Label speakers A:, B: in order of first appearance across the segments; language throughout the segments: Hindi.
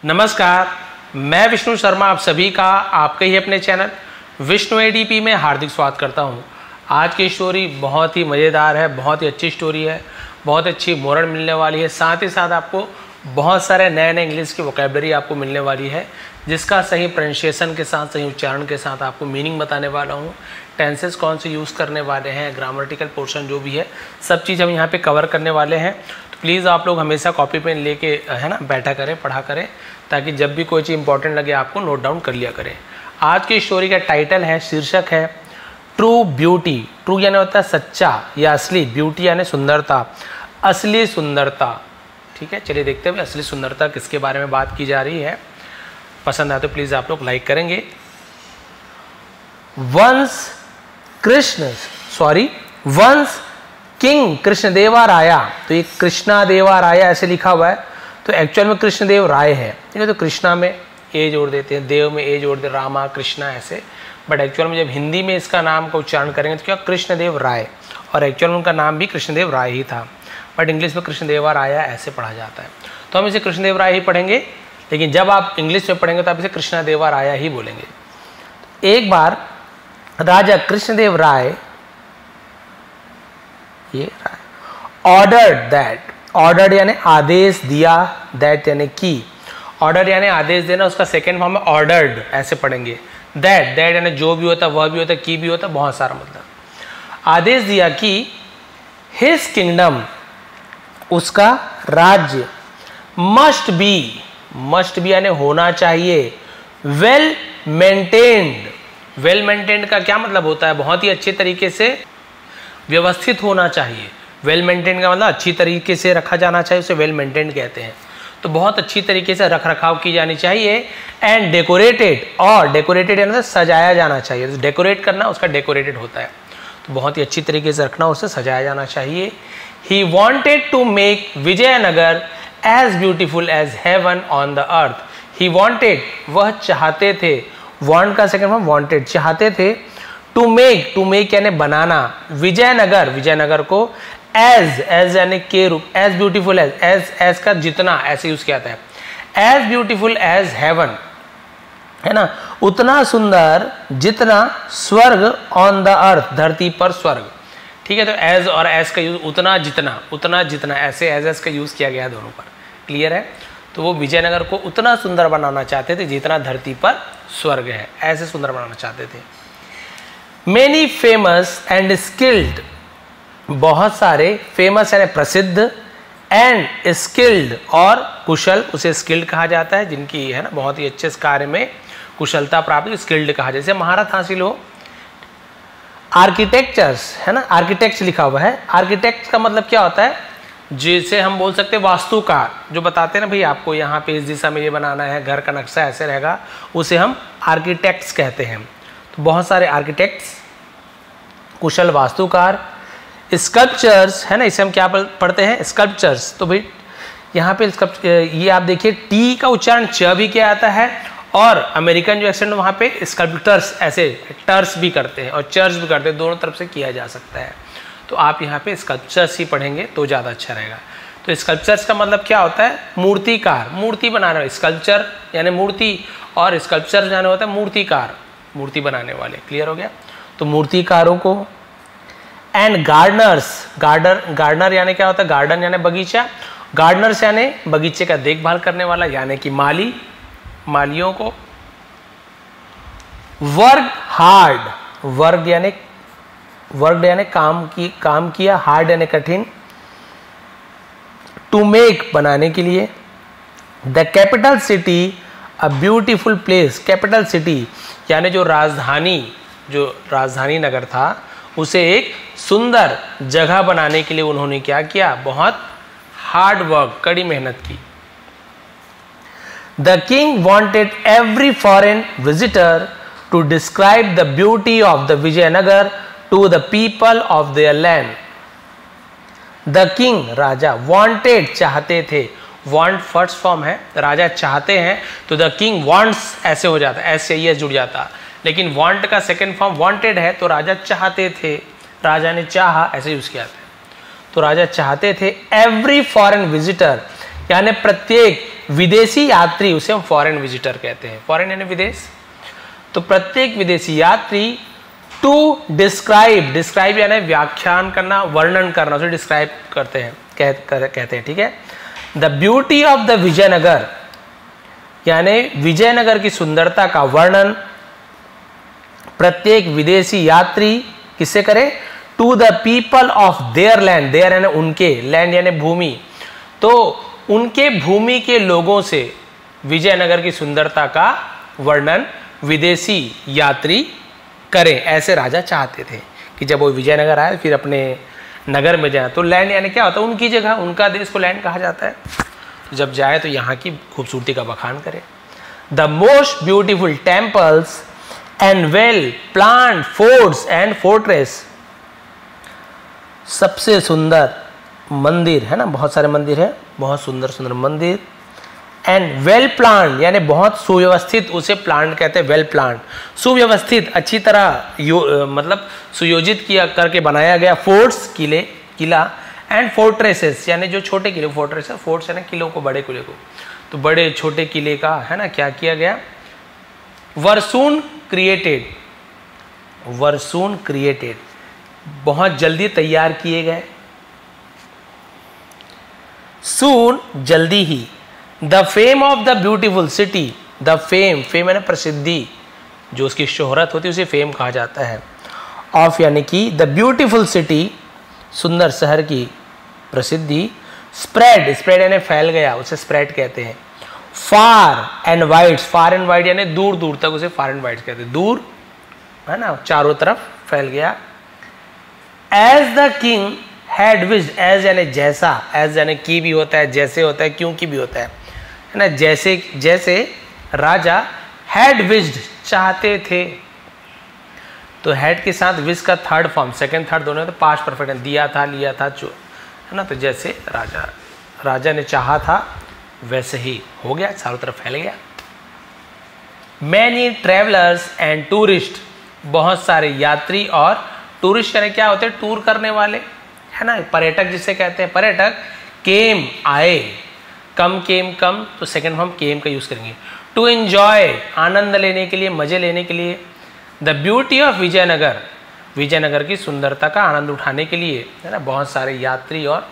A: नमस्कार, मैं विष्णु शर्मा आप सभी का आपके ही अपने चैनल विष्णु एडीपी में हार्दिक स्वागत करता हूं। आज की स्टोरी बहुत ही मज़ेदार है, बहुत ही अच्छी स्टोरी है, बहुत अच्छी मोरल मिलने वाली है। साथ ही साथ आपको बहुत सारे नए नए इंग्लिश की वोकैबुलरी आपको मिलने वाली है, जिसका सही प्रोनाउंसिएशन के साथ, सही उच्चारण के साथ आपको मीनिंग बताने वाला हूँ। टेंसेस कौन से यूज़ करने वाले हैं, ग्रामेटिकल पोर्शन जो भी है, सब चीज़ हम यहाँ पे कवर करने वाले हैं। तो प्लीज़ आप लोग हमेशा कॉपी पेन लेके है ना बैठा करें, पढ़ा करें, ताकि जब भी कोई चीज़ इंपॉर्टेंट लगे आपको नोट डाउन कर लिया करें। आज की स्टोरी का टाइटल है, शीर्षक है ट्रू ब्यूटी। ट्रू यानी होता है सच्चा या असली, ब्यूटी यानी सुंदरता, असली सुंदरता। ठीक है, चलिए देखते हैं असली सुंदरता किसके बारे में बात की जा रही है। पसंद आए तो प्लीज़ आप लोग लाइक करेंगे। वंस किंग कृष्णदेवराया, तो ये कृष्णादेवराया ऐसे लिखा हुआ है, तो एक्चुअल में कृष्णदेव राय है। ठीक है, तो कृष्णा में ए जोड़ देते हैं, देव में ए जोड़ देते, रामा कृष्णा ऐसे, बट एक्चुअल में जब हिंदी में इसका नाम का उच्चारण करेंगे तो क्या कृष्णदेव राय, और एक्चुअल में उनका नाम भी कृष्णदेव राय ही था, बट इंग्लिश में कृष्णदेवराया ऐसे पढ़ा जाता है। तो हम इसे कृष्णदेव राय ही पढ़ेंगे, लेकिन जब आप इंग्लिश में पढ़ेंगे तो आप इसे कृष्णदेवराया ही बोलेंगे। एक बार राजा कृष्णदेव राय ऑर्डर्ड यानी आदेश दिया, दैट यानी की, ऑर्डर यानी आदेश देना, उसका सेकेंड फॉर्म है ऑर्डर्ड, ऐसे पढ़ेंगे। दैट यानी जो भी होता, वह भी होता, की भी होता, बहुत सारा मतलब। आदेश दिया कि हिज किंगडम, उसका राज्य, मस्ट बी यानी होना चाहिए, वेल मेंटेन्ड। वेल मेंटेन्ड का क्या मतलब होता है? बहुत ही अच्छे तरीके से व्यवस्थित होना चाहिए। वेल मेंटेन का मतलब अच्छी तरीके से रखा जाना चाहिए, उसे वेल मेंटेन कहते हैं। तो बहुत अच्छी तरीके से रख रखाव की जानी चाहिए। एंड डेकोरेटेड, और डेकोरेटेड यानी सजाया जाना चाहिए, तो डेकोरेट करना उसका डेकोरेटेड होता है, तो बहुत ही अच्छी तरीके से रखना, उसे सजाया जाना चाहिए। He wanted to make Vijayanagar as beautiful as heaven on the earth. He wanted, वह चाहते थे, वॉन्ट का सेकेंड फॉर्म वॉन्टेड, चाहते थे। टू मेक यानी बनाना, विजयनगर को एज यानी के रूप, एज ब्यूटीफुल एज का जितना, ऐसे यूज किया जाता है। एज ब्यूटीफुल एज हेवन, है ना, उतना सुंदर जितना स्वर्ग, ऑन द अर्थ, धरती पर स्वर्ग। ठीक है, तो एज और एज का यूज, उतना जितना ऐसे एज का यूज किया गया दोनों पर। क्लियर है? तो वो विजयनगर को उतना सुंदर बनाना चाहते थे जितना धरती पर स्वर्ग है, ऐसे सुंदर बनाना चाहते थे। मेनी फेमस एंड स्किल्ड, बहुत सारे, फेमस यानी प्रसिद्ध, एंड स्किल्ड और कुशल, उसे स्किल्ड कहा जाता है, जिनकी है ना बहुत ही अच्छे कार्य में कुशलता प्राप्त, स्किल्ड कहा, जैसे महारत हासिल हो। आर्किटेक्चर्स, है ना, आर्किटेक्ट्स लिखा हुआ है। आर्किटेक्ट का मतलब क्या होता है? जिसे हम बोल सकते हैं वास्तुकार, जो बताते हैं ना भाई आपको यहाँ पे इस दिशा में ये बनाना है, घर का नक्शा ऐसे रहेगा, उसे हम आर्किटेक्ट्स कहते हैं। तो बहुत सारे आर्किटेक्ट्स, कुशल वास्तुकार। स्कल्पचर्स, है ना, इसे हम क्या पढ़ते हैं? स्कल्पचर्स। तो भाई यहाँ पे ये आप देखिए, टी का उच्चारण च भी किया जाता है, और अमेरिकन जो एक्सेंट वहाँ पे स्कल्पटर्स ऐसे टर्स भी करते हैं और चर्च भी करते हैं, दोनों तरफ से किया जा सकता है। तो आप यहाँ पे स्कल्पचर्स ही पढ़ेंगे तो ज़्यादा अच्छा रहेगा। तो स्कल्पचर्स का मतलब क्या होता है? मूर्तिकार, मूर्ति बनाना। स्कल्पचर यानी मूर्ति, और स्कल्पचर यानी होता है मूर्तिकार, मूर्ति बनाने वाले। क्लियर हो गया? तो मूर्तिकारों को। एंड गार्डनर्स, गार्डनर यानी क्या होता है? गार्डन यानी बगीचा, गार्डनर्स यानी बगीचे का देखभाल करने वाला, यानी कि माली, मालियों को। वर्क यानी काम किया, हार्ड यानी कठिन, टू मेक बनाने के लिए। The capital city a beautiful place, capital city यानी जो राजधानी नगर था, उसे एक सुंदर जगह बनाने के लिए उन्होंने क्या किया? बहुत हार्ड वर्क, कड़ी मेहनत की। The king wanted every foreign visitor to describe the beauty of the Vijayanagar to the people of their land. The king, राजा, वॉन्टेड चाहते थे, वॉन्ट फर्स्ट फॉर्म है, राजा चाहते हैं, तो द किंग वॉन्ट्स ऐसे हो जाता है, ऐसे ही जुड़ जाता, लेकिन वॉन्ट का सेकेंड फॉर्म वॉन्टेड है, तो राजा चाहते थे, राजा ने चाहा, ऐसे यूज किया था। तो राजा चाहते थे एवरी फॉरेन विजिटर, यानी प्रत्येक विदेशी यात्री, उसे हम फॉरेन विजिटर कहते हैं, फॉरेन यानी विदेश। तो प्रत्येक विदेशी यात्री टू डिस्क्राइब, डिस्क्राइब यानी व्याख्यान करना, वर्णन करना, उसे डिस्क्राइब करते हैं, कहते हैं, ठीक है। The beauty of the Vijayanagar, यानी विजयनगर की सुंदरता का वर्णन प्रत्येक विदेशी यात्री किससे करे, to the people of their land, their यानी उनके, लैंड यानी भूमि, तो उनके भूमि के लोगों से विजयनगर की सुंदरता का वर्णन विदेशी यात्री करें। ऐसे राजा चाहते थे कि जब वो विजयनगर आए फिर अपने नगर में जाए। तो लैंड यानी क्या होता है, उनकी जगह, उनका देश को लैंड कहा जाता है। तो जब जाए तो यहाँ की खूबसूरती का बखान करे। The most beautiful temples and well planned forts and fortress, सबसे सुंदर मंदिर है ना, बहुत सारे मंदिर है, बहुत सुंदर सुंदर मंदिर। एंड वेल प्लान्ड यानी बहुत सुव्यवस्थित, उसे प्लान्ड कहते हैं, वेल प्लान्ड, सुव्यवस्थित, अच्छी तरह मतलब सुयोजित किया करके बनाया गया। फोर्ट्स किले, किला, एंड फोर्ट्रेसेस यानी जो छोटे किले, फोर्ट्रेस फोर्ट्स यानी किलों को, बड़े किले को, तो बड़े छोटे किले का है ना क्या किया गया, वर्सून क्रिएटेड, वर्सून क्रिएटेड, बहुत जल्दी तैयार किए गए। सून जल्दी ही। The fame of the beautiful city, the fame, fame यानी प्रसिद्धि, जो उसकी शोहरत होती है उसे फेम कहा जाता है। ऑफ यानी कि द ब्यूटीफुल सिटी, सुंदर शहर की प्रसिद्धि। स्प्रेड, स्प्रेड यानी फैल गया, उसे स्प्रेड कहते हैं। Far and wide, far and wide यानी दूर दूर तक, उसे फार एंड वाइड कहते हैं, दूर है ना, चारों तरफ फैल गया। As the king had wished, as यानी जैसा, एज यानी की भी होता है, जैसे होता है, क्यों की भी होता है ना, जैसे, जैसे राजा हैड विश्ड चाहते थे। तो हैड के साथ विश का थर्ड फॉर्म, सेकंड थर्ड दोनों, तो पास्ट परफेक्ट है, दिया था, लिया था, जो है ना, तो जैसे राजा ने चाहा था वैसे ही हो गया, चारों तरफ फैल गया। मैनी ट्रेवलर्स एंड टूरिस्ट, बहुत सारे यात्री और टूरिस्ट यानी क्या होते हैं, टूर करने वाले है ना, पर्यटक जिसे कहते हैं, पर्यटक। केम आए, कम केम कम, तो सेकंड फॉर्म केम का यूज करेंगे। टू एंजॉय आनंद लेने के लिए, मजे लेने के लिए। The beauty of Vijayanagar, Vijayanagar की सुंदरता का आनंद उठाने के लिए है ना, बहुत सारे यात्री और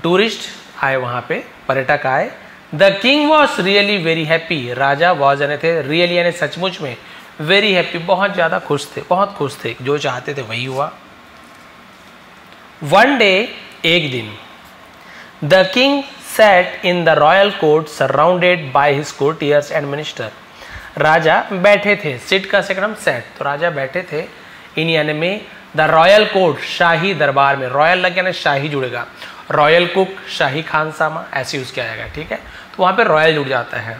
A: टूरिस्ट आए वहाँ पे, पर्यटक आए। The king was really very happy, Raja was यानी थे, रियली यानी सचमुच में, वेरी हैप्पी बहुत ज़्यादा खुश थे, बहुत खुश थे, जो चाहते थे वही हुआ। वन डे, एक दिन, the king sat in the royal court surrounded by his courtiers and minister, राजा बैठे थे, सिट का सेकंड हम सेट, तो राजा बैठे थे इन यानी में द रॉयल कोर्ट, शाही दरबार में, रॉयल लग यानी शाही जुड़ेगा, रॉयल कुक, शाही खानसामा, ऐसे यूज किया जाएगा, ठीक है, तो वहाँ पे रॉयल जुड़ जाता है।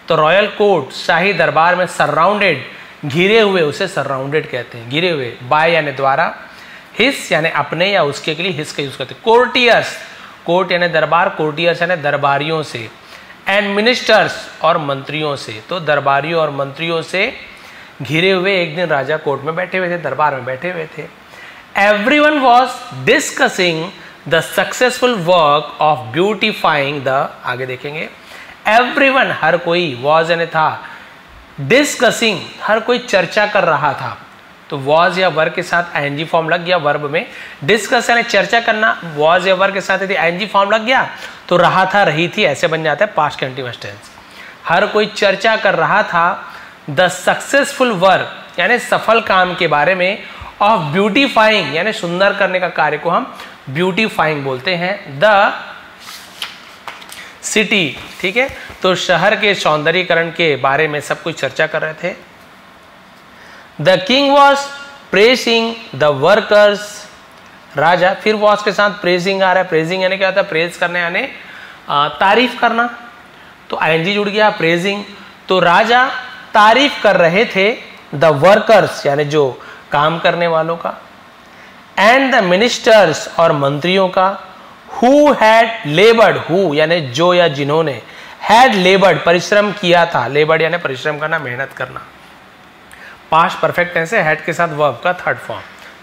A: तो रॉयल कोर्ट, शाही दरबार में, सराउंडेड घिरे हुए, उसे सराउंडेड कहते हैं, घिरे हुए, बाय यानी द्वारा, हिस यानी अपने या उसके के लिए हिस का यूज करते हैं। कोर्टियर्स, कोर्ट यानी दरबार, कोर्टियर्स यानी दरबारियों से, एंड मिनिस्टर्स और मंत्रियों से, तो दरबारियों और मंत्रियों से घिरे हुए एक दिन राजा कोर्ट में बैठे हुए थे, दरबार में बैठे हुए थे। Everyone was discussing the successful work of beautifying the, आगे देखेंगे, एवरीवन हर कोई, वाज यानी था, डिस्कसिंग हर कोई चर्चा कर रहा था, तो वॉज या वर्ब के साथ आईएनजी फॉर्म लग गया वर्ब में, डिस्कस यानी चर्चा करना, वॉज या वर्ब के साथ यदि आईएनजी फॉर्म लग गया तो रहा था, रही थी, ऐसे बन जाता है पास्ट कंटीन्यूअस टेंस। हर कोई चर्चा कर रहा था द सक्सेसफुल वर्क यानी सफल काम के बारे में, ऑफ ब्यूटीफाइंग यानी सुंदर करने का कार्य को हम ब्यूटीफाइंग बोलते हैं, द सिटी, ठीक है, तो शहर के सौंदर्यीकरण के बारे में सब कुछ चर्चा कर रहे थे। The king was pressing the workers, राजा, फिर वॉज के साथ प्रेसिंग आ रहा है, प्रेसिंग यानी क्या होता है, प्रेज करने यानी तारीफ करना, तो आईएनजी जुड़ गया, प्रेसिंग, तो राजा तारीफ कर रहे थे द वर्कर्स यानी जो काम करने वालों का, एंड द मिनिस्टर्स और मंत्रियों का, हु हैड लेबर्ड, हु यानी जो या जिन्होंने, हैड लेबर्ड परिश्रम किया था, लेबर्ड यानी परिश्रम करना, मेहनत करना, पास्ट परफेक्ट टेंस है, हैड के साथ वर्ब का थर्ड फॉर्म,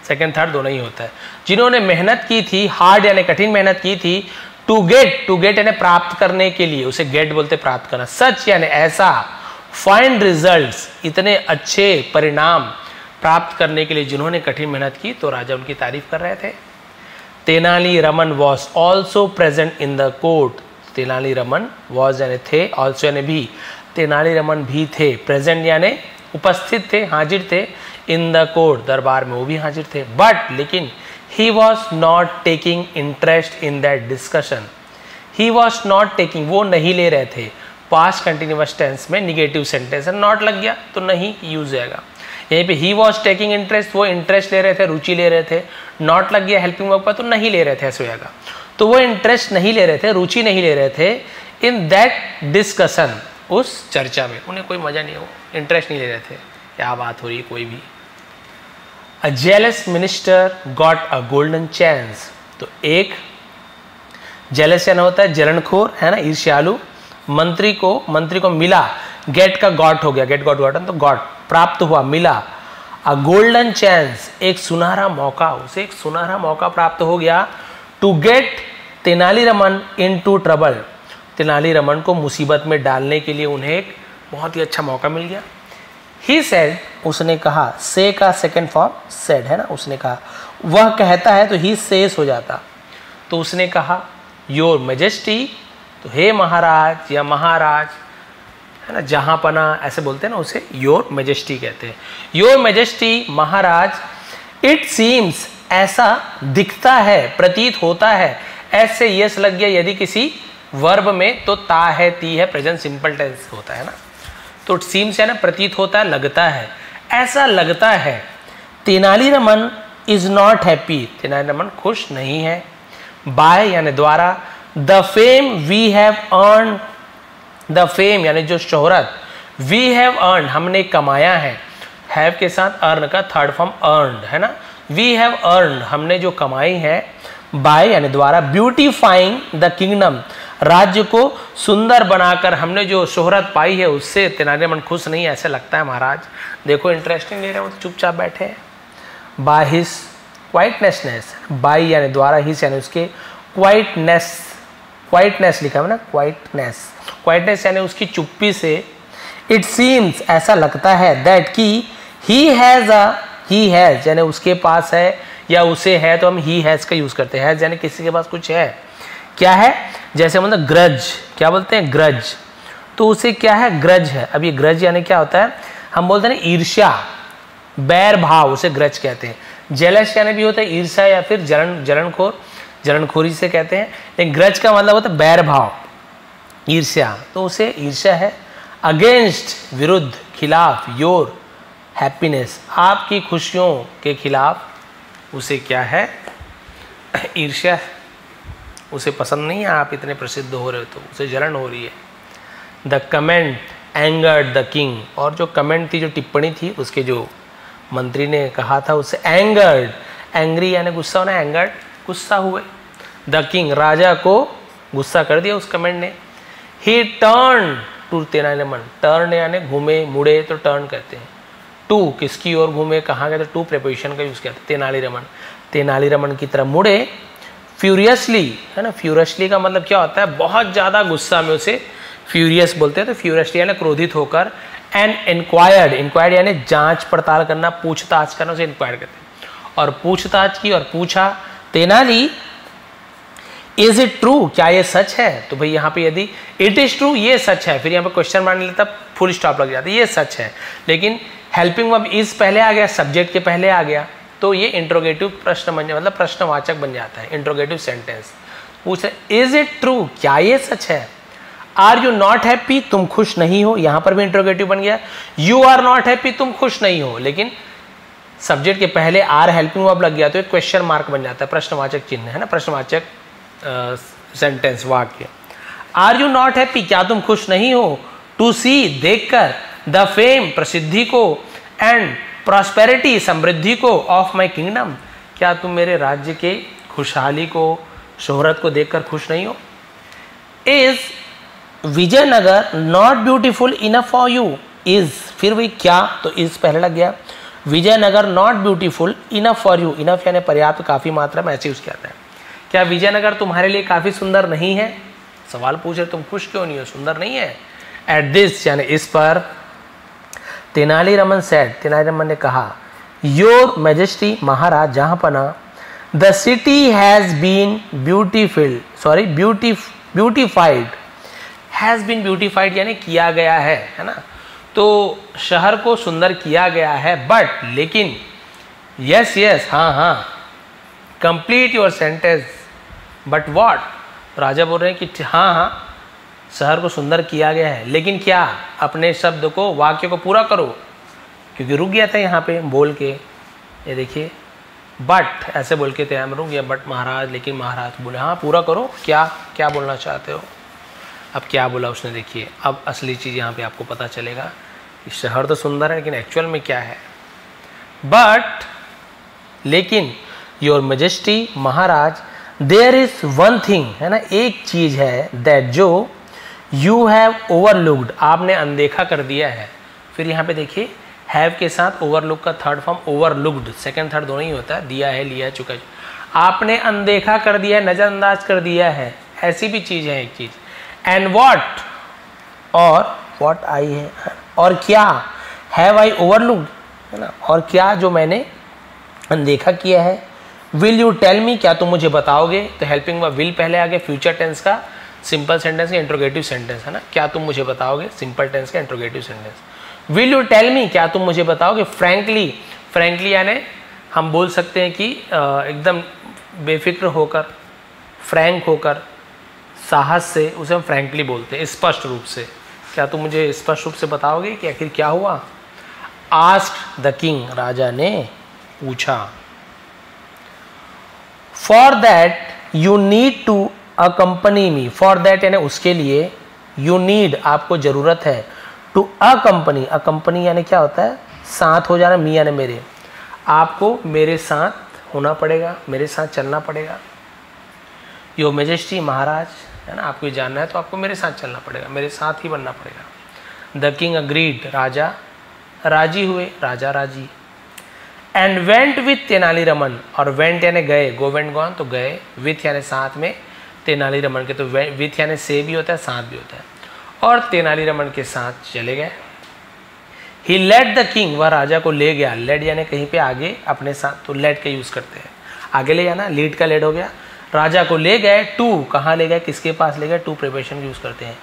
A: सेकंड थर्ड दोनों ही होता है, जिन्होंने मेहनत की थी, हार्ड यानी कठिन मेहनत की थी, टू गेट यानी प्राप्त करने के लिए, उसे गेट बोलते प्राप्त करना। सच यानी ऐसा, फाइन रिजल्ट्स इतने अच्छे परिणाम प्राप्त करने के लिए जिन्होंने कठिन मेहनत की, तो राजा उनकी तारीफ कर रहे थे। Tenali Raman was also present in the court. Tenali Raman was यानी थे, ऑल्सो यानी भी, तेनाली रमन भी थे, प्रेजेंट यानी उपस्थित थे, हाजिर थे, इन द कोर्ट दरबार में वो भी हाजिर थे। बट लेकिन he was not taking interest in that discussion. He was not taking, वो नहीं ले रहे थे। पास्ट कंटिन्यूअस टेंस में निगेटिव सेंटेंस है, नॉट लग गया तो नहीं यूज होगा। यहीं पे ही वॉज टेकिंग इंटरेस्ट, वो इंटरेस्ट ले रहे थे, रुचि ले रहे थे। नॉट लग गया हेल्पिंग वर्ब पर तो नहीं ले रहे थे, ऐसे होगा। तो वो इंटरेस्ट नहीं ले रहे थे, रुचि नहीं ले रहे थे इन दैट डिस्कशन, उस चर्चा में उन्हें कोई मजा नहीं हो, इंटरेस्ट नहीं ले रहे थे। क्या बात हो रही है कोई भी। A jealous minister got a golden chance. तो एक जेलस यानी होता है जलनखोर, है ना, ईर्ष्यालु। मंत्री को मिला, गेट का गॉट हो गया, गेट गॉट गॉटन, तो गॉट प्राप्त हुआ, मिला। अ गोल्डन चांस, एक सुनहरा मौका, उसे एक सुनहरा मौका प्राप्त हो गया। To get Tenaliraman into trouble, Tenaliraman को मुसीबत में डालने के लिए उन्हें एक बहुत ही अच्छा मौका मिल गया। ही सेड, उसने कहा, से का सेकेंड फॉर्म सेड है ना, उसने कहा। वह कहता है तो ही सेस हो जाता, तो उसने कहा योर मेजेस्टी, तो हे महाराज या महाराज, है ना, जहां पना ऐसे बोलते हैं ना, उसे योर मेजेस्टी कहते हैं। Your majesty Maharaj, it seems, ऐसा दिखता है, प्रतीत होता है। ऐसे यस लग गया यदि किसी वर्ब में, तो ता है, ती है, प्रेजेंट सिंपल टेंस होता है ना। तो सीम्स है ना, प्रतीत होता है, लगता है, ऐसा लगता है। Tenaliraman is not happy, Tenaliraman खुश नहीं है। बाय यानी द्वारा, the fame we have earn, the fame यानी जो शोहरत, वी हैव अर्न हमने कमाया है, हैव के साथ अर्न का थर्ड फॉर्म अर्नड है ना, वी हैव अर्न हमने जो कमाई है, बाय यानी द्वारा, ब्यूटीफाइंग द किंगडम राज्य को सुंदर बनाकर हमने जो शोहरत पाई है, उससे तेनालीरामन खुश नहीं है, ऐसे लगता है महाराज। देखो इंटरेस्टिंग ले रहे हो तो चुपचाप बैठे हैं। बाय हिज क्वाइटनेसनेस, बाय यानी द्वारा, हिज यानी उसके, क्वाइटनेस, क्वाइटनेस लिखा है ना, क्वाइटनेस, क्वाइटनेस यानी उसकी चुप्पी से। इट सीम्स ऐसा लगता है, दैट की ही हैज यानी उसके पास है या उसे है, तो हम ही हैज का यूज करते हैं। हैज यानी किसी के पास कुछ है, क्या है, जैसे मतलब ग्रज, क्या बोलते हैं ग्रज, तो उसे क्या है, ग्रज है। अब ये ग्रज यानी क्या होता है, हम बोलते हैं ईर्ष्या, बैर भाव, उसे ग्रज कहते हैं। जेलस यानी भी होता है ईर्ष्या या फिर जलनखोर, जलनखोरी से कहते हैं। लेकिन ग्रज का मतलब होता है बैर भाव, ईर्ष्या, तो उसे ईर्ष्या है। अगेंस्ट विरुद्ध, खिलाफ, योर हैप्पीनेस आपकी खुशियों के खिलाफ उसे क्या है, ईर्ष्या है, उसे पसंद नहीं है आप इतने प्रसिद्ध हो रहे हो, तो उसे जलन हो रही है। The comment angered the king, और जो कमेंट थी, जो टिप्पणी थी, उसके जो मंत्री ने कहा था उसे एंगर्ड, एंग्री यानी गुस्सा होना, एंगर्ड गुस्सा हुए। द किंग राजा को गुस्सा कर दिया उस कमेंट ने। He turn to Tenaliraman, turn यानी घूमे मुड़े, तो टर्न कहते हैं। टू किसकी ओर घूमे, कहाँ गए, तो टू प्रेपोजिशन का यूज किया था। तेनालीरामन, तेनालीरामन की तरफ मुड़े। फ्यूरियसली है ना, फ्यूरियसली का मतलब क्या होता है, बहुत ज्यादा गुस्सा में, उसे फ्यूरियस बोलते हैं। तो फ्यूरियसली यानी क्रोधित होकर। एंड इंक्वायर्ड, इंक्वायर्ड यानी जांच पड़ताल करना, पूछताछ करना, उसे इंक्वायर कहते हैं। और पूछताछ की और पूछा, तेनाली इज इट ट्रू, क्या ये सच है। तो भाई यहाँ पे यदि इट इज ट्रू, ये सच है, फिर यहाँ पे क्वेश्चन मार्क नहीं लेता, फुल स्टॉप लग जाता है, ये सच है। लेकिन हेल्पिंग वर्ब इज पहले आ गया, सब्जेक्ट के पहले आ गया, तो ये इंट्रोगेटिव प्रश्न बन जाता, मतलब प्रश्नवाचक बन जाता है, इंट्रोगेटिव सेंटेंस। पूछ रहे इज इट ट्रू, क्या ये सच है। आर यू नॉट हैप्पी, तुम खुश नहीं हो, यहां पर भी इंट्रोगेटिव बन गया। यू आर नॉट हैप्पी, तुम खुश नहीं हो, लेकिन सब्जेक्ट के पहले आर हेल्पिंग वर्ब लग गया तो एक क्वेश्चन मार्क बन जाता है, प्रश्नवाचक चिन्ह है ना, प्रश्नवाचक सेंटेंस, वाक्य। आर यू नॉट हैप्पी, क्या तुम खुश नहीं हो। टू सी देखकर, द फेम प्रसिद्धि को, एंड प्रॉस्पेरिटी समृद्धि को, ऑफ माई किंगडम, क्या तुम मेरे राज्य के खुशहाली को, शोहरत को देखकर खुश नहीं हो। Is Vijayanagar not beautiful enough for you, is फिर वही क्या, तो इज पहले लग गया। Vijayanagar not beautiful enough for you, enough यानी पर्याप्त, काफी मात्रा में, ऐसे यूज किया जाता है। क्या विजयनगर तुम्हारे लिए काफ़ी सुंदर नहीं है? सवाल पूछ रहे, तुम खुश क्यों नहीं हो, सुंदर नहीं है? एट दिस यानी इस पर तेनालीरामन सेड, तेनालीरामन ने कहा, योर मैजेस्टी महाराज जहाँपना, the city has been beautified, has been beautified यानी किया गया है ना, तो शहर को सुंदर किया गया है, बट लेकिन यस हाँ, complete your sentence, but what, राजा बोल रहे हैं कि हाँ शहर को सुंदर किया गया है, लेकिन क्या, अपने शब्द को, वाक्य को पूरा करो, क्योंकि रुक गया था यहाँ पे बोल के, ये देखिए बट ऐसे बोल के थे, हम रुक गया, बट महाराज, लेकिन महाराज बोले हाँ पूरा करो, क्या बोलना चाहते हो। अब क्या बोला उसने, देखिए अब असली चीज़ यहाँ पे आपको पता चलेगा कि शहर तो सुंदर है लेकिन एक्चुअल में क्या है। बट लेकिन योर मेजेस्टी महाराज, देयर इज वन थिंग, है ना, एक चीज़ है, दैट जो यू हैव ओवरलुक्ड, आपने अनदेखा कर दिया है। फिर यहाँ पे देखिए हैव के साथ ओवरलुक का third form overlooked, second third दोनों ही होता है, दिया है, लिया है, चुका है, आपने अनदेखा कर दिया है, नज़रअंदाज कर दिया है, ऐसी भी चीज़ है एक चीज़। एंड व्हाट, और व्हाट आई है, और क्या, हैव आई ओवरलुक्ड, है ना, और क्या जो मैंने अनदेखा किया है। विल यू टेल मी, क्या तुम मुझे बताओगे, तो हेल्पिंग वर्ब विल पहले आ गया, फ्यूचर टेंस का सिंपल सेंटेंस या इंट्रोगेटिव सेंटेंस, है ना, क्या तुम मुझे बताओगे, सिंपल टेंस का interrogative sentence. Will you tell me, क्या तुम मुझे बताओगे। फ्रैंकली यानी हम बोल सकते हैं कि एकदम बेफिक्र होकर, फ्रैंक होकर, साहस से, उसे हम फ्रैंकली बोलते हैं, स्पष्ट रूप से। क्या तुम मुझे स्पष्ट रूप से बताओगे कि आखिर क्या हुआ। आस्क्ड द किंग, राजा ने पूछा। For that you need to accompany me, for that यानी उसके लिए, यू नीड आपको जरूरत है, टू अकम्पनी, अकम्पनी यानी क्या होता है, साथ हो जाना, मी यानी मेरे, आपको मेरे साथ होना पड़ेगा, मेरे साथ चलना पड़ेगा। योर मेजेस्टी महाराज, है ना, आपको जानना है तो आपको मेरे साथ चलना पड़ेगा, मेरे साथ ही बनना पड़ेगा। द किंग अग्रीड, राजा राजी हुए, राजा राजी। एंड वेंट विथ तेनालीरामन, और वेंट यानी गए, गो वेंट गॉन तो गए, विथ यानी साथ में, तेनालीरामन के तो विथ यानी से भी होता है, साथ भी होता है, और तेनालीरामन के साथ चले गए। ही लेड द किंग, वह राजा को ले गया, लेड यानी कहीं पे आगे अपने साथ, तो लेड का यूज करते हैं, आगे ले जाना, लीड का लेड हो गया। राजा को ले गए, टू कहाँ ले गए, किसके पास ले गए, टू प्रिपरेशन यूज करते हैं।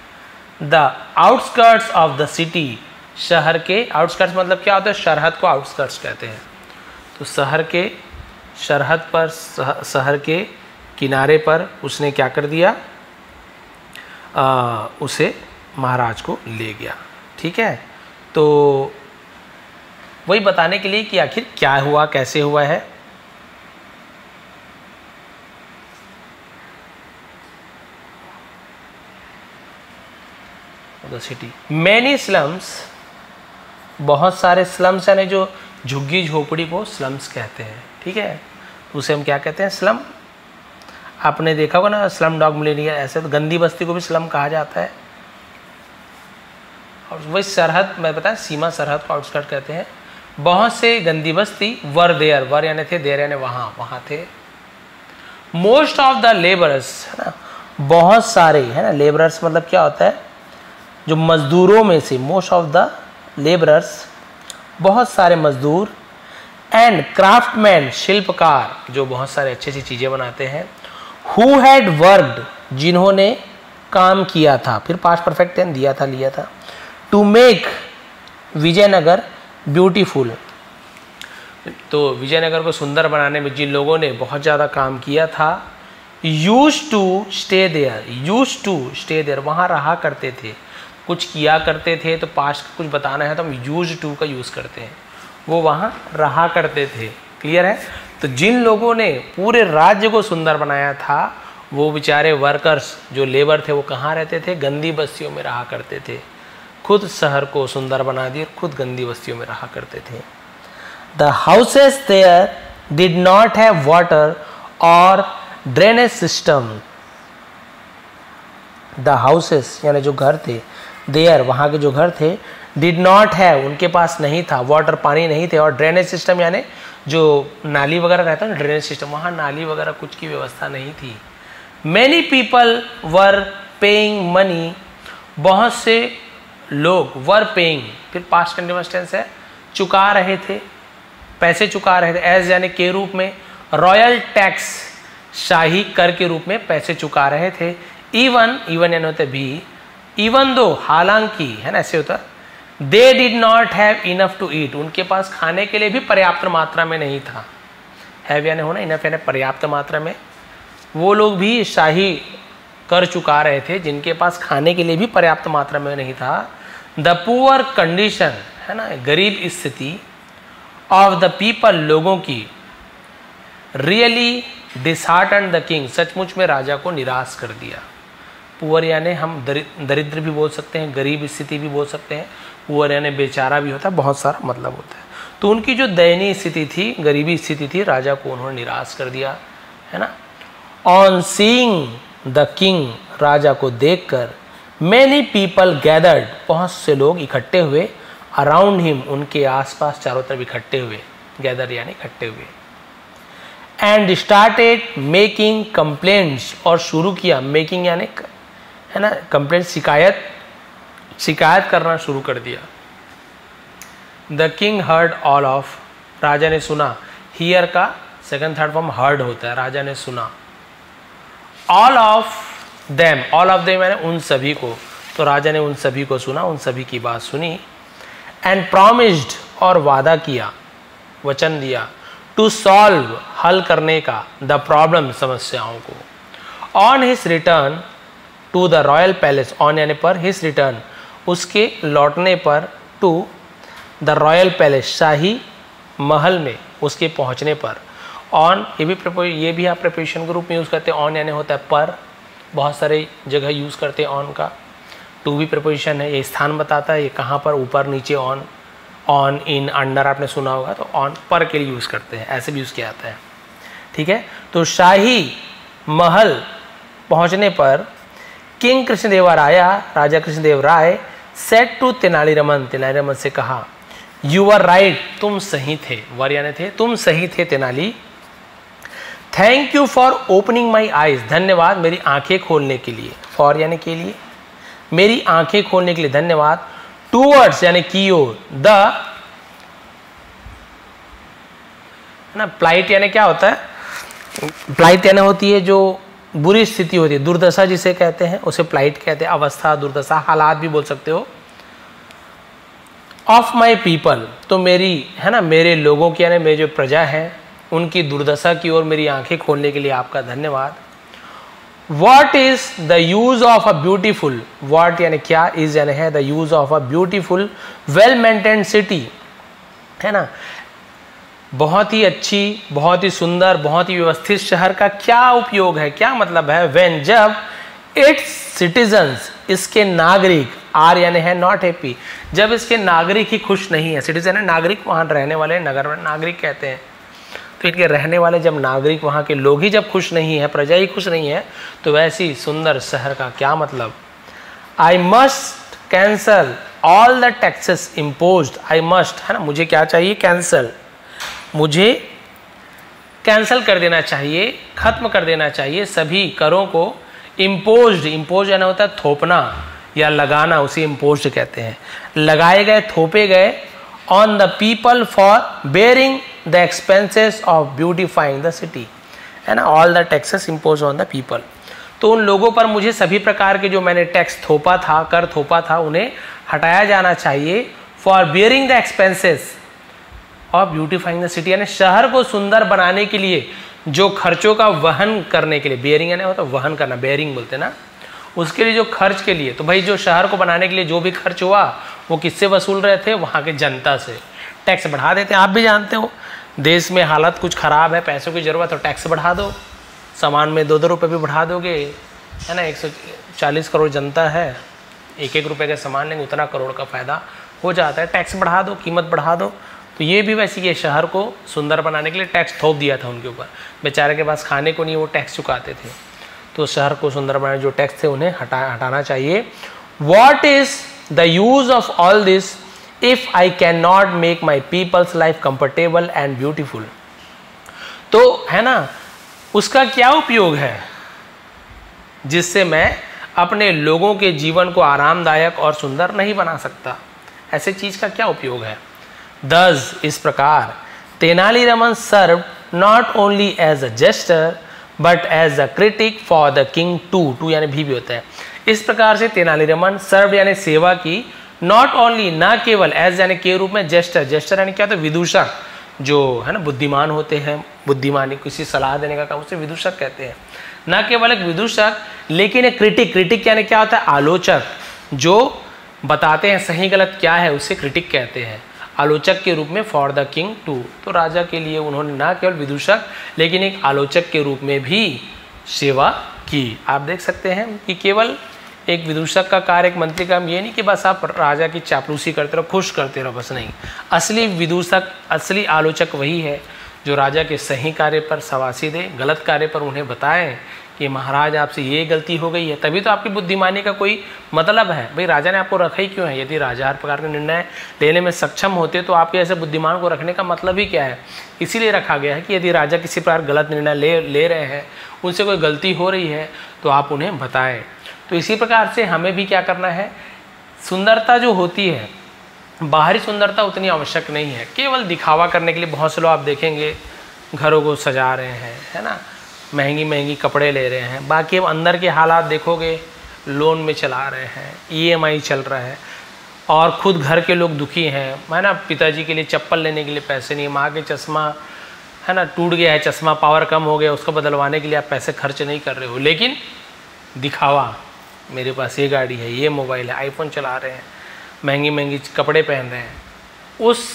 A: The outskirts of the city, शहर के आउटस्कर्ट्स मतलब क्या होता है, सरहद को आउटस्कर्ट्स कहते हैं, तो शहर के सरहद पर, शहर के किनारे पर उसने क्या कर दिया, उसे महाराज को ले गया। ठीक है, तो वही बताने के लिए कि आखिर क्या हुआ, कैसे हुआ है। द सिटी, मैनी स्लम्स, बहुत सारे स्लम्स यानी जो झुग्गी झोपड़ी को स्लम्स कहते हैं। ठीक है, उसे हम क्या कहते हैं, स्लम। आपने देखा होगा ना स्लम डॉग मिलेनियर, ऐसे तो गंदी बस्ती को भी स्लम कहा जाता है। और वही सरहद, मैं बताया सीमा, सरहद को आउटस्कर्ट कहते हैं। बहुत से गंदी बस्ती वर देयर, वर यानी थे, देयर यानी वहाँ थे। मोस्ट ऑफ द लेबरर्स, है ना, बहुत सारे, है ना, लेबरर्स मतलब क्या होता है, जो मजदूरों में से, मोस्ट ऑफ द लेबरर्स बहुत सारे मजदूर, एंड क्राफ्टमैन शिल्पकार, जो बहुत सारे अच्छी अच्छी चीज़ें बनाते हैं, हु हैड वर्कड, जिन्होंने काम किया था, फिर पास्ट परफेक्ट टेंस दिया था, लिया था, टू मेक विजयनगर ब्यूटीफुल, तो विजयनगर को सुंदर बनाने में जिन लोगों ने बहुत ज़्यादा काम किया था, use to stay there, use to stay there, वहाँ रहा करते थे, कुछ किया करते थे, तो पास्ट कुछ बताना है तो हम यूज टू का यूज़ करते हैं, वो वहाँ रहा करते थे। क्लियर है, तो जिन लोगों ने पूरे राज्य को सुंदर बनाया था, वो बेचारे वर्कर्स जो लेबर थे, वो कहाँ रहते थे, गंदी बस्तियों में रहा करते थे। खुद शहर को सुंदर बना दिए, खुद गंदी बस्तियों में रहा करते थे। The houses there did not have water और ड्रेनेज सिस्टम, द हाउसेस यानी जो घर थे, देयर वहाँ के जो घर थे, डिड नॉट हैव उनके पास नहीं था, वाटर पानी नहीं थे, और ड्रेनेज सिस्टम यानी जो नाली वगैरह रहता है ना, ड्रेनेज सिस्टम, वहाँ नाली वगैरह कुछ की व्यवस्था नहीं थी। Many people were paying money, बहुत से लोग, वर पेइंग फिर पास्ट कंटिन्यूअस टेंस है, चुका रहे थे, पैसे चुका रहे थे, एज यानी के रूप में, रॉयल टैक्स शाही कर के रूप में पैसे चुका रहे थे, इवन यानी होता है भी, इवन दो हालांकि, है ना ऐसे होता, they did not have enough to eat, उनके पास खाने के लिए भी पर्याप्त मात्रा में नहीं था, हैव यानी होना, इनफ यानी पर्याप्त मात्रा में, वो लोग भी शाही कर चुका रहे थे जिनके पास खाने के लिए भी पर्याप्त मात्रा में नहीं था। द पुअर कंडीशन, है ना गरीब स्थिति, ऑफ द पीपल लोगों की, रियली डिसहार्टन द किंग, सचमुच में राजा को निराश कर दिया। पुअर यानी हम दरिद्र भी बोल सकते हैं, गरीब स्थिति भी बोल सकते हैं, पुअर यानी बेचारा भी होता है, बहुत सारा मतलब होता है। तो उनकी जो दयनीय स्थिति थी, गरीबी स्थिति थी, राजा को उन्होंने निराश कर दिया, है ना। ऑन सीइंग द किंग, राजा को देखकर, मैनी पीपल गैदर्ड, बहुत से लोग इकट्ठे हुए, अराउंड हिम, उनके आसपास चारों तरफ इकट्ठे हुए, गैदर यानी इकट्ठे हुए, एंड स्टार्टेड मेकिंग कंप्लेंट्स, और शुरू किया, मेकिंग यानी है ना कंप्लेंट, शिकायत करना शुरू कर दिया। The king heard all of, राजा ने सुना, हियर का सेकंड थर्ड फॉर्म हर्ड होता है, राजा ने सुना, all of them, all of them यानी उन सभी को, तो राजा ने उन सभी को सुना, उन सभी की बात सुनी, एंड प्रॉमिस्ड, और वादा किया, वचन दिया, टू सॉल्व, हल करने का, द प्रॉब्लम, समस्याओं को। On his return to the royal palace, on यानी पर, हिज रिटर्न, उसके लौटने पर, टू द रॉयल पैलेस, शाही महल में उसके पहुंचने पर। ऑन ये भी आप प्रिपोजिशन के रूप में यूज़ करते हैं, ऑन यानी होता है पर, बहुत सारे जगह यूज़ करते हैं ऑन का। टू भी प्रिपोजिशन है, ये स्थान बताता है, ये कहाँ पर, ऊपर नीचे, ऑन इन अंडर आपने सुना होगा, तो ऑन पर के लिए यूज़ करते हैं, ऐसे भी यूज़ किया जाता है, ठीक है। तो शाही महल पहुँचने पर, किंग कृष्णदेवराया, राजा कृष्णदेव राय, सेड टू तेनालीरामन, तेनालीरामन से कहा, यू आर राइट, तुम सही थे, वर यानी थे, तुम सही थे Tenali, thank you for opening my eyes, धन्यवाद मेरी आंखें खोलने के लिए, फॉर यानी के लिए, मेरी आंखें खोलने के लिए धन्यवाद, टूवर्ड्स यानी की ओर, द ना प्लाइट यानी क्या होता है, प्लाइट यानी होती है जो बुरी स्थिति होती है, दुर्दशा जिसे कहते हैं उसे प्लाइट कहते हैं, अवस्था, दुर्दशा, हालात भी बोल सकते हो। ऑफ माई पीपल, तो मेरी, है ना मेरे लोगों की, यानी मेरी जो प्रजा है उनकी दुर्दशा की ओर मेरी आंखें खोलने के लिए आपका धन्यवाद। What is the use of a beautiful, what यानी क्या, इज यानी है, the use of a beautiful well maintained city, है ना बहुत ही अच्छी, बहुत ही सुंदर, बहुत ही व्यवस्थित शहर का क्या उपयोग है, क्या मतलब है, व्हेन जब, इट्स सिटीजन्स, इसके नागरिक, आर यानी है नॉट हैप्पी, जब इसके नागरिक ही खुश नहीं है, सिटीजन है नागरिक, वहाँ रहने वाले, नगर में नागरिक कहते हैं, तो इनके रहने वाले जब नागरिक, वहाँ के लोग ही जब खुश नहीं है, प्रजा ही खुश नहीं है, तो वैसी सुंदर शहर का क्या मतलब। I must cancel all the taxes imposed, I must, है ना मुझे क्या चाहिए, कैंसल, मुझे कैंसल कर देना चाहिए, खत्म कर देना चाहिए सभी करों को, इम्पोज्ड, इम्पोज यानी होता है थोपना या लगाना, उसे इम्पोज्ड कहते हैं, लगाए गए, थोपे गए, on the people for bearing the expenses of beautifying the city, है ना all the taxes impose on the people, तो उन लोगों पर मुझे सभी प्रकार के जो मैंने टैक्स थोपा था, कर थोपा था, उन्हें हटाया जाना चाहिए, फॉर बेयरिंग द एक्सपेंसेस और ब्यूटीफाइंग द सिटी, यानी शहर को सुंदर बनाने के लिए जो खर्चों का वहन करने के लिए, बेयरिंग यानी होता है वहन करना, बेयरिंग बोलते हैं ना, उसके लिए जो खर्च के लिए, तो भाई जो शहर को बनाने के लिए जो भी खर्च हुआ वो किससे वसूल रहे थे, वहाँ के जनता से, टैक्स बढ़ा देते हैं, आप भी जानते हो देश में हालत कुछ ख़राब है, पैसों की ज़रूरत, तो टैक्स बढ़ा दो, सामान में 2-2 रुपये भी बढ़ा दोगे, है ना 140 करोड़ जनता है, 1-1 रुपये का सामान लेंगे, उतना करोड़ का फ़ायदा हो जाता है, टैक्स बढ़ा दो, कीमत बढ़ा दो। तो ये भी वैसे ये शहर को सुंदर बनाने के लिए टैक्स थोप दिया था उनके ऊपर, बेचारे के पास खाने को नहीं, वो टैक्स चुकाते थे, तो शहर को सुंदर बनाने जो टैक्स थे उन्हें हटाना चाहिए। What is the use of all this if I can not make my people's life comfortable and beautiful, तो है ना उसका क्या उपयोग है, जिससे मैं अपने लोगों के जीवन को आरामदायक और सुंदर नहीं बना सकता। ऐसे चीज का क्या उपयोग है। दस, इस प्रकार Tenaliraman serve not only as a jester but as a critic for the king too यानी भी होता है। इस प्रकार से तेनालीरामन सर्व यानी सेवा की, नॉट ओनली ना केवल, एज यानी के रूप में, जेस्टर, जेस्टर यानी क्या होता है, विदूषक, जो है ना बुद्धिमान होते हैं, बुद्धिमानी किसी सलाह देने का काम, उसे विदूषक कहते हैं। न केवल एक विदूषक लेकिन एक क्रिटिक, क्रिटिक यानी क्या होता है, आलोचक, जो बताते हैं सही गलत क्या है उसे क्रिटिक कहते हैं, आलोचक के रूप में फॉर द किंग टू। तो राजा के लिए उन्होंने न केवल विदूषक लेकिन एक आलोचक के रूप में भी सेवा की। आप देख सकते हैं कि केवल एक विदूषक का कार्य, एक मंत्री का काम ये नहीं कि बस आप राजा की चापलूसी करते रहो, खुश करते रहो, बस नहीं। असली विदूषक, असली आलोचक वही है जो राजा के सही कार्य पर शाबाशी दे, गलत कार्य पर उन्हें बताएं कि महाराज आपसे ये गलती हो गई है, तभी तो आपकी बुद्धिमानी का कोई मतलब है। भाई राजा ने आपको रखा ही क्यों है। यदि राजा हर प्रकार के निर्णय लेने में सक्षम होते तो आपके ऐसे बुद्धिमान को रखने का मतलब ही क्या है। इसीलिए रखा गया है कि यदि राजा किसी प्रकार गलत निर्णय ले रहे हैं, उनसे कोई गलती हो रही है तो आप उन्हें बताएं। तो इसी प्रकार से हमें भी क्या करना है, सुंदरता जो होती है, बाहरी सुंदरता उतनी आवश्यक नहीं है। केवल दिखावा करने के लिए बहुत से लोग आप देखेंगे घरों को सजा रहे हैं, है ना, महंगी महंगी कपड़े ले रहे हैं, बाकी अब अंदर के हालात देखोगे, लोन में चला रहे हैं, EMI चल रहा है, और खुद घर के लोग दुखी हैं, है ना, पिताजी के लिए चप्पल लेने के लिए पैसे नहीं, माँ के चश्मा, है ना, टूट गया है चश्मा, पावर कम हो गया, उसको बदलवाने के लिए आप पैसे खर्च नहीं कर रहे हो, लेकिन दिखावा, मेरे पास ये गाड़ी है, ये मोबाइल है, आईफोन चला रहे हैं, महंगी महंगी कपड़े पहन रहे हैं। उस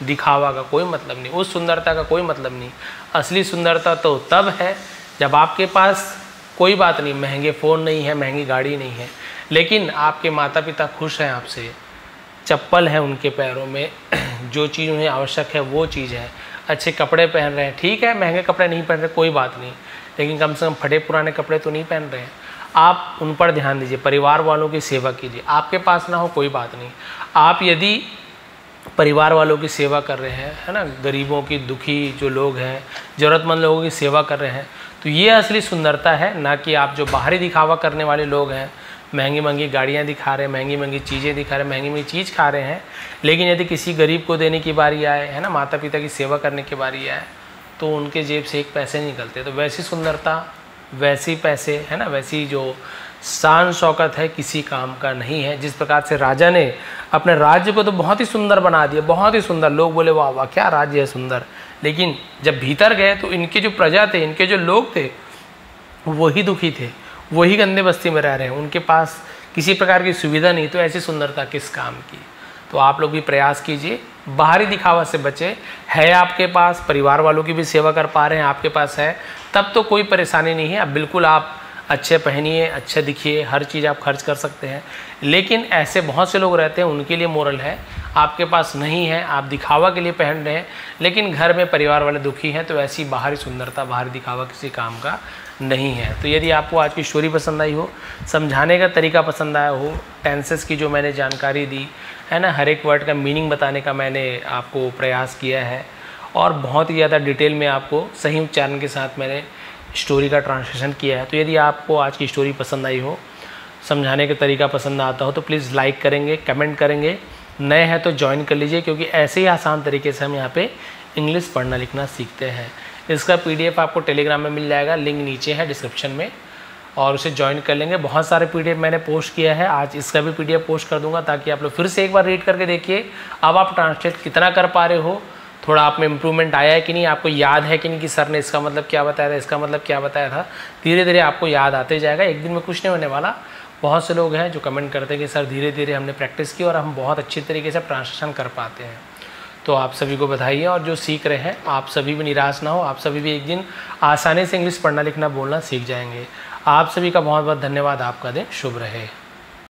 A: दिखावा का कोई मतलब नहीं, उस सुंदरता का कोई मतलब नहीं। असली सुंदरता तो तब है जब आपके पास कोई बात नहीं, महंगे फ़ोन नहीं है, महंगी गाड़ी नहीं है, लेकिन आपके माता पिता खुश हैं आपसे, चप्पल है उनके पैरों में, जो चीज़ उन्हें आवश्यक है वो चीज़ है, अच्छे कपड़े पहन रहे हैं। ठीक है महंगे कपड़े नहीं पहन रहे कोई बात नहीं, लेकिन कम से कम फटे पुराने कपड़े तो नहीं पहन रहे हैं। आप उन पर ध्यान दीजिए, परिवार वालों की सेवा कीजिए। आपके पास ना हो कोई बात नहीं, आप यदि परिवार वालों की सेवा कर रहे हैं, है ना, गरीबों की, दुखी जो लोग हैं, ज़रूरतमंद लोगों की सेवा कर रहे हैं, तो ये असली सुंदरता है। ना कि आप जो बाहरी दिखावा करने वाले लोग हैं, महंगी महंगी गाड़ियाँ दिखा रहे हैं, महंगी महंगी चीज़ें दिखा रहे हैं, महंगी महंगी चीज़ खा रहे हैं, लेकिन यदि किसी गरीब को देने की बारी आए, है ना, माता पिता की सेवा करने की बारी आए, तो उनके जेब से एक पैसे नहीं निकलते। तो वैसी सुंदरता, वैसी पैसे, है ना, वैसी जो शान शौकत है किसी काम का नहीं है। जिस प्रकार से राजा ने अपने राज्य को तो बहुत ही सुंदर बना दिया, बहुत ही सुंदर, लोग बोले वाह वाह क्या राज्य है सुंदर, लेकिन जब भीतर गए तो इनके जो प्रजा थे, इनके जो लोग थे, वही दुखी थे, वही गंदे बस्ती में रह रहे हैं, उनके पास किसी प्रकार की सुविधा नहीं, तो ऐसी सुंदरता किस काम की। तो आप लोग भी प्रयास कीजिए, बाहरी दिखावा से बचे। है आपके पास, परिवार वालों की भी सेवा कर पा रहे हैं, आपके पास है, तब तो कोई परेशानी नहीं है। अब बिल्कुल आप अच्छे पहनिए, अच्छे दिखिए, हर चीज़ आप खर्च कर सकते हैं। लेकिन ऐसे बहुत से लोग रहते हैं, उनके लिए मोरल है, आपके पास नहीं है, आप दिखावा के लिए पहन रहे हैं, लेकिन घर में परिवार वाले दुखी हैं, तो ऐसी बाहरी सुंदरता, बाहरी दिखावा किसी काम का नहीं है। तो यदि आपको आज की स्टोरी पसंद आई हो, समझाने का तरीका पसंद आया हो, टेंसेस की जो मैंने जानकारी दी है ना, हर एक वर्ड का मीनिंग बताने का मैंने आपको प्रयास किया है, और बहुत ही ज़्यादा डिटेल में आपको सही उच्चारण के साथ मैंने स्टोरी का ट्रांसलेशन किया है। तो यदि आपको आज की स्टोरी पसंद आई हो, समझाने का तरीका पसंद आता हो, तो प्लीज़ लाइक करेंगे, कमेंट करेंगे, नए हैं तो ज्वाइन कर लीजिए, क्योंकि ऐसे ही आसान तरीके से हम यहाँ पे इंग्लिश पढ़ना लिखना सीखते हैं। इसका PDF आपको टेलीग्राम में मिल जाएगा, लिंक नीचे है डिस्क्रिप्शन में, और उसे ज्वाइन कर लेंगे। बहुत सारे PDF मैंने पोस्ट किया है, आज इसका भी PDF पोस्ट कर दूंगा, ताकि आप लोग फिर से एक बार रीड करके देखिए अब आप ट्रांसलेट कितना कर पा रहे हो, थोड़ा आप में इम्प्रूवमेंट आया है कि नहीं, आपको याद है कि नहीं कि सर ने इसका मतलब क्या बताया था, इसका मतलब क्या बताया था। धीरे धीरे आपको याद आते जाएगा, एक दिन में कुछ नहीं होने वाला। बहुत से लोग हैं जो कमेंट करते हैं कि सर धीरे धीरे हमने प्रैक्टिस की और हम बहुत अच्छी तरीके से ट्रांसलेशन कर पाते हैं। तो आप सभी को बधाई है, और जो सीख रहे हैं आप सभी भी निराश ना हो, आप सभी भी एक दिन आसानी से इंग्लिश पढ़ना लिखना बोलना सीख जाएंगे। आप सभी का बहुत बहुत धन्यवाद, आपका दिन शुभ रहे।